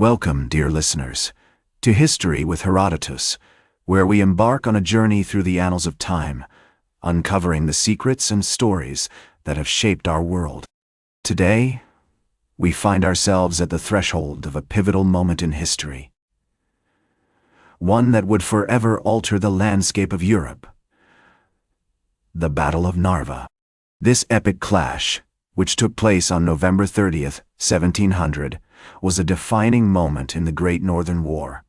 Welcome, dear listeners, to History with Herodotus, where we embark on a journey through the annals of time, uncovering the secrets and stories that have shaped our world. Today, we find ourselves at the threshold of a pivotal moment in history, one that would forever alter the landscape of Europe: the Battle of Narva. This epic clash, which took place on November 30th, 1700, was a defining moment in the Great Northern War,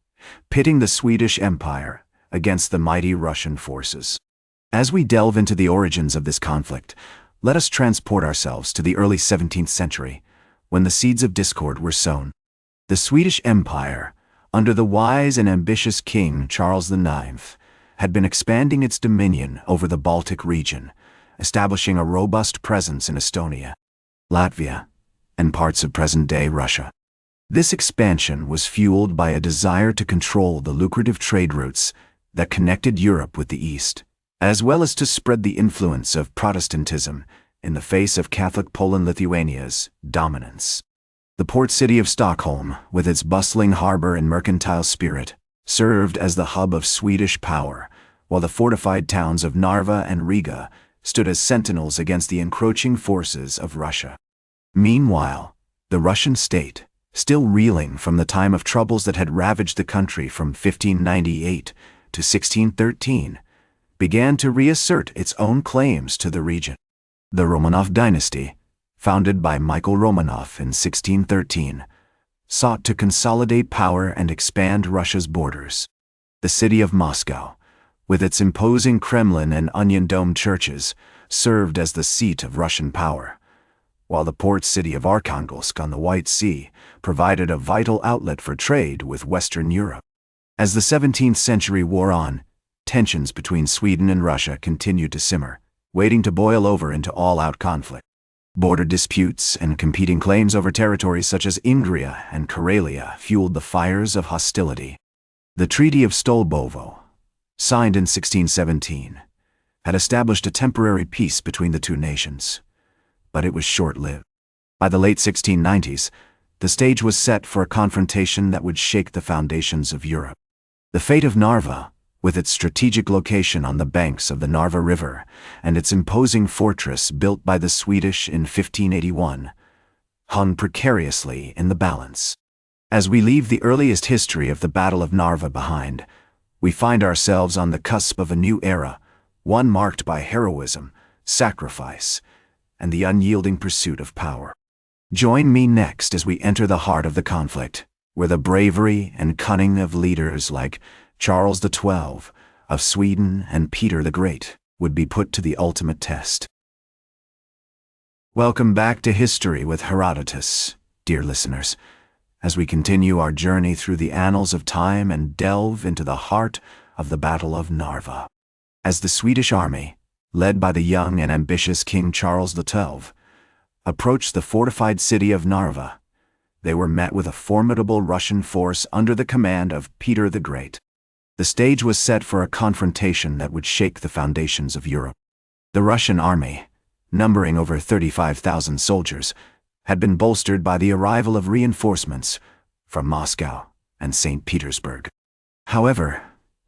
pitting the Swedish Empire against the mighty Russian forces. As we delve into the origins of this conflict, let us transport ourselves to the early 17th century, when the seeds of discord were sown. The Swedish Empire, under the wise and ambitious King Charles IX, had been expanding its dominion over the Baltic region, establishing a robust presence in Estonia, Latvia, and parts of present-day Russia. This expansion was fueled by a desire to control the lucrative trade routes that connected Europe with the East, as well as to spread the influence of Protestantism in the face of Catholic Poland-Lithuania's dominance. The port city of Stockholm, with its bustling harbor and mercantile spirit, served as the hub of Swedish power, while the fortified towns of Narva and Riga stood as sentinels against the encroaching forces of Russia. Meanwhile, the Russian state, still reeling from the time of troubles that had ravaged the country from 1598 to 1613, began to reassert its own claims to the region. The Romanov dynasty, founded by Michael Romanov in 1613, sought to consolidate power and expand Russia's borders. The city of Moscow, with its imposing Kremlin and onion-domed churches, served as the seat of Russian power, while the port city of Arkhangelsk on the White Sea provided a vital outlet for trade with Western Europe. As the 17th century wore on, tensions between Sweden and Russia continued to simmer, waiting to boil over into all-out conflict. Border disputes and competing claims over territories such as Ingria and Karelia fueled the fires of hostility. The Treaty of Stolbovo, signed in 1617, had established a temporary peace between the two nations, but it was short-lived. By the late 1690s, the stage was set for a confrontation that would shake the foundations of Europe. The fate of Narva, with its strategic location on the banks of the Narva River and its imposing fortress built by the Swedish in 1581, hung precariously in the balance. As we leave the earliest history of the Battle of Narva behind, we find ourselves on the cusp of a new era, one marked by heroism, sacrifice, and the unyielding pursuit of power. Join me next as we enter the heart of the conflict, where the bravery and cunning of leaders like Charles XII of Sweden and Peter the Great would be put to the ultimate test. Welcome back to History with Herodotus, dear listeners, as we continue our journey through the annals of time and delve into the heart of the Battle of Narva. As the Swedish army, led by the young and ambitious King Charles XII, approached the fortified city of Narva, they were met with a formidable Russian force under the command of Peter the Great. The stage was set for a confrontation that would shake the foundations of Europe. The Russian army, numbering over 35,000 soldiers, had been bolstered by the arrival of reinforcements from Moscow and St. Petersburg. However,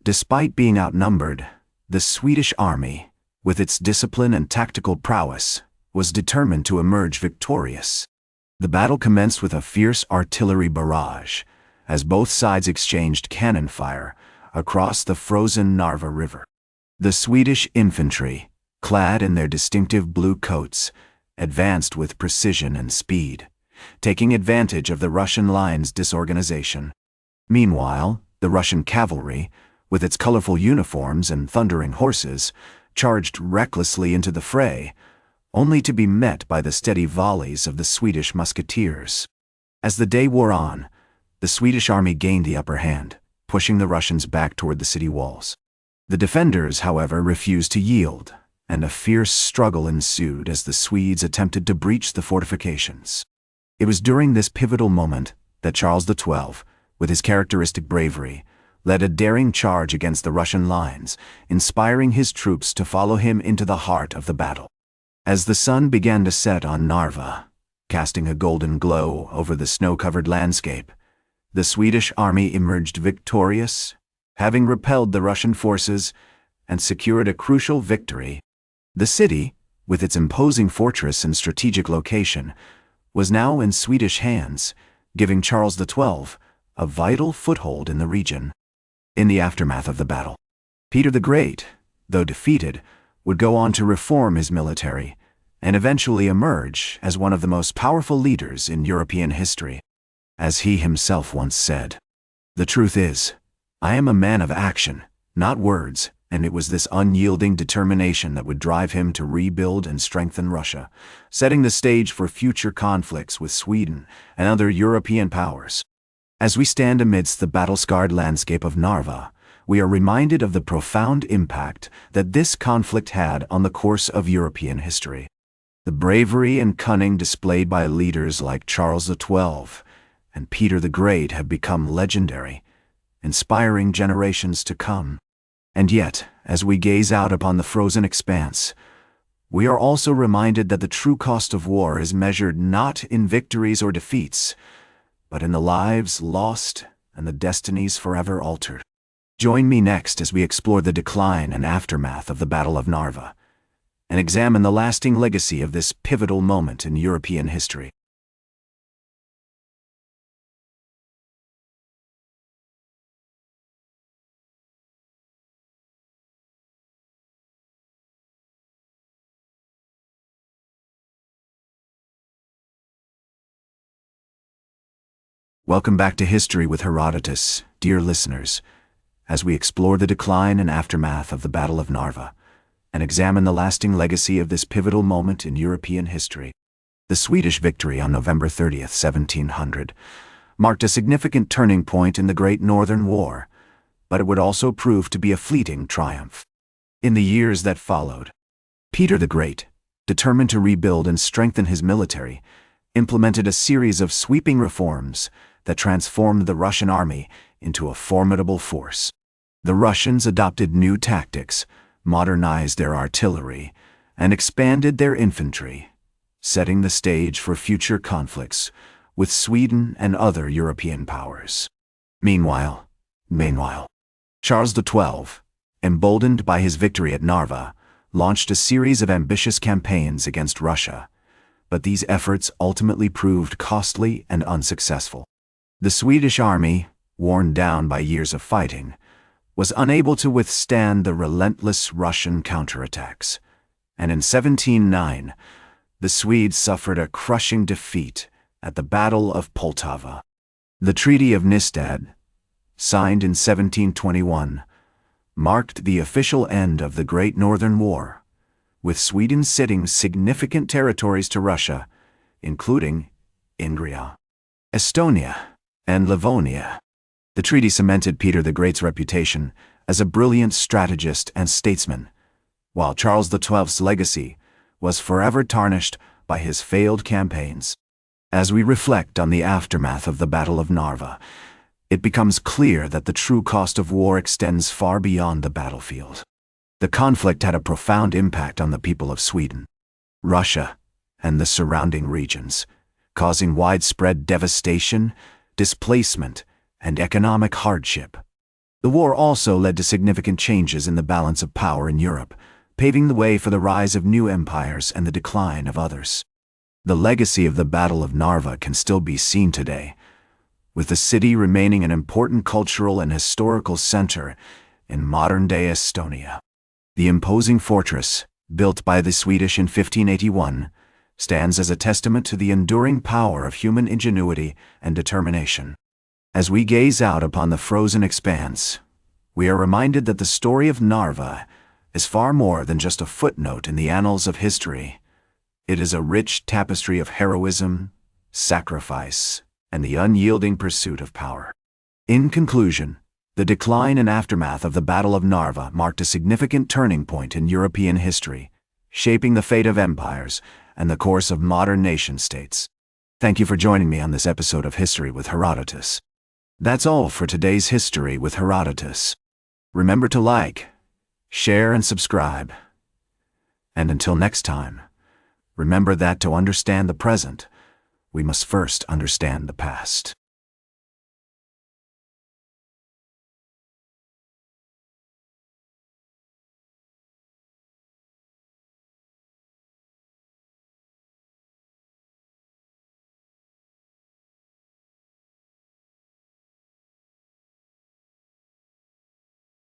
despite being outnumbered, the Swedish army, with its discipline and tactical prowess, was determined to emerge victorious. The battle commenced with a fierce artillery barrage, as both sides exchanged cannon fire across the frozen Narva River. The Swedish infantry, clad in their distinctive blue coats, advanced with precision and speed, taking advantage of the Russian line's disorganization. Meanwhile, the Russian cavalry, with its colorful uniforms and thundering horses, charged recklessly into the fray, only to be met by the steady volleys of the Swedish musketeers. As the day wore on, the Swedish army gained the upper hand, pushing the Russians back toward the city walls. The defenders, however, refused to yield, and a fierce struggle ensued as the Swedes attempted to breach the fortifications. It was during this pivotal moment that Charles XII, with his characteristic bravery, led a daring charge against the Russian lines, inspiring his troops to follow him into the heart of the battle. As the sun began to set on Narva, casting a golden glow over the snow-covered landscape, The Swedish army emerged victorious, having repelled the Russian forces and secured a crucial victory. The city, with its imposing fortress and strategic location, was now in Swedish hands, giving Charles XII a vital foothold in the region. In the aftermath of the battle, Peter the Great, though defeated, would go on to reform his military and eventually emerge as one of the most powerful leaders in European history. As he himself once said, "The truth is, I am a man of action, not words," and it was this unyielding determination that would drive him to rebuild and strengthen Russia, setting the stage for future conflicts with Sweden and other European powers. As we stand amidst the battle-scarred landscape of Narva, we are reminded of the profound impact that this conflict had on the course of European history. The bravery and cunning displayed by leaders like Charles XII and Peter the Great have become legendary, inspiring generations to come. And yet, as we gaze out upon the frozen expanse, we are also reminded that the true cost of war is measured not in victories or defeats, but in the lives lost and the destinies forever altered. Join me next as we explore the decline and aftermath of the Battle of Narva, and examine the lasting legacy of this pivotal moment in European history. Welcome back to History with Herodotus, dear listeners, as we explore the decline and aftermath of the Battle of Narva, and examine the lasting legacy of this pivotal moment in European history. The Swedish victory on November 30th, 1700, marked a significant turning point in the Great Northern War, but it would also prove to be a fleeting triumph. In the years that followed, Peter the Great, determined to rebuild and strengthen his military, implemented a series of sweeping reforms that transformed the Russian army into a formidable force. The Russians adopted new tactics, modernized their artillery, and expanded their infantry, setting the stage for future conflicts with Sweden and other European powers. Meanwhile, Charles XII, emboldened by his victory at Narva, launched a series of ambitious campaigns against Russia, but these efforts ultimately proved costly and unsuccessful. The Swedish army, worn down by years of fighting, was unable to withstand the relentless Russian counterattacks, and in 1709, the Swedes suffered a crushing defeat at the Battle of Poltava. The Treaty of Nystad, signed in 1721, marked the official end of the Great Northern War, with Sweden ceding significant territories to Russia, including Ingria, Estonia, and Livonia. The treaty cemented Peter the Great's reputation as a brilliant strategist and statesman, while Charles XII's legacy was forever tarnished by his failed campaigns. As we reflect on the aftermath of the Battle of Narva, it becomes clear that the true cost of war extends far beyond the battlefield. The conflict had a profound impact on the people of Sweden, Russia, and the surrounding regions, causing widespread devastation, displacement, and economic hardship. The war also led to significant changes in the balance of power in Europe, paving the way for the rise of new empires and the decline of others. The legacy of the Battle of Narva can still be seen today, with the city remaining an important cultural and historical center in modern-day Estonia. The imposing fortress, built by the Swedish in 1581, stands as a testament to the enduring power of human ingenuity and determination. As we gaze out upon the frozen expanse, we are reminded that the story of Narva is far more than just a footnote in the annals of history. It is a rich tapestry of heroism, sacrifice, and the unyielding pursuit of power. In conclusion, the decline and aftermath of the Battle of Narva marked a significant turning point in European history, shaping the fate of empires and the course of modern nation-states. Thank you for joining me on this episode of History with Herodotus. That's all for today's History with Herodotus. Remember to like, share, and subscribe. And until next time, remember that to understand the present, we must first understand the past.